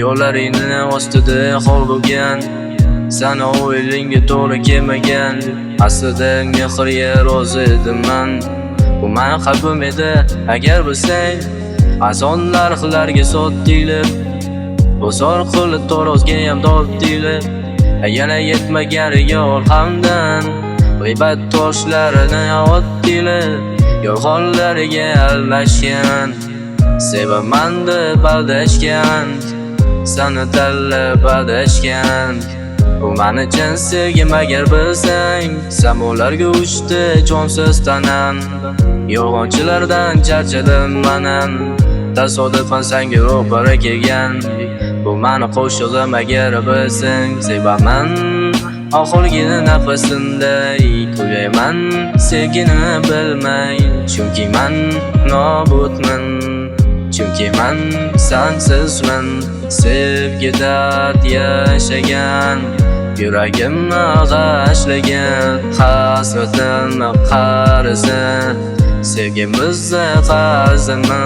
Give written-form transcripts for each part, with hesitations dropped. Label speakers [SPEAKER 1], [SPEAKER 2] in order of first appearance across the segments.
[SPEAKER 1] yo'llaringni ostida xor bo'lgan, sana o'yinga to'g'ri kelmagan. Aslida mehrga rozi edimman, bu meni qalbim edi. Agar bilsang, arzon narxlarga sotdinglar, bozor qilib torozga ham tortdinglar. Yana yetmagan orqamdan g'iybat toshlarini otdinglar. Yolg'onlarga almashgan, sevaman deb aldashgan, seni tanlab adashgan. Bu meni chin sevgim agar bilsang, samolarga uchdi jonsiz tanam. Yolg'onchilardan charchadim manan, tasodifan senga ro'para kelgan. Bu meni qo'shig'im agar bilsang, sevaman oxirgi nafasimday kuyayman sevgini bilmay. Chunki man nobudman, chunki man sensizman. Sevgi dard yashagan, yuragimni g'ashlagan, hasratimni qarisi, sevgimizni qarzini.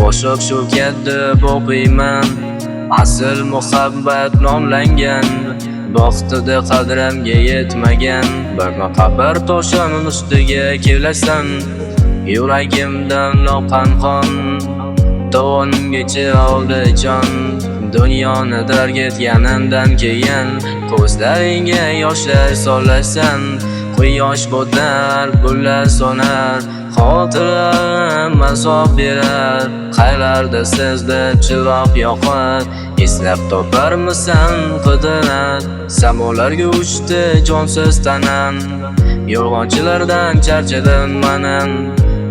[SPEAKER 1] Boshib shu katta o'qiyman, asl muhabbat nomlangan. Vaqtida qadrimga yetmagan, bir qabr toshim ustiga kelasan. Yuragimdan oqqan qon, tongacha oldi jon. Dunyoni darg etganimdan keyin ko'zlaringga yoshlar solasan. Quyosh botlar, gullar sonar, xotiralarım azob berar. Qaylarda sizda chiroq yoqar, eslab toparmisan qidirar. Samolarga uchdi jonsiz tanam, yolg'onchilardan charchadim manan.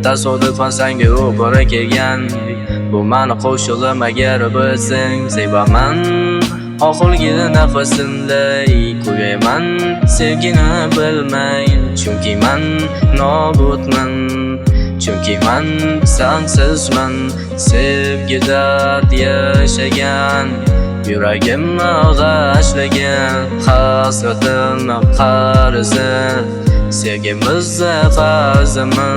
[SPEAKER 1] Tasodifan senga ro'para kelgan, bu meni qo'shig'im agar bilsang, sevaman oxirgi nafasimday kuyayman sevgini bilmay. Chunki man nobudman, chunki man sensizman. Sevgi dard yashagan, yuragimni g'ashlagan, hasratimni qarisi, sevgimizni qarzimi.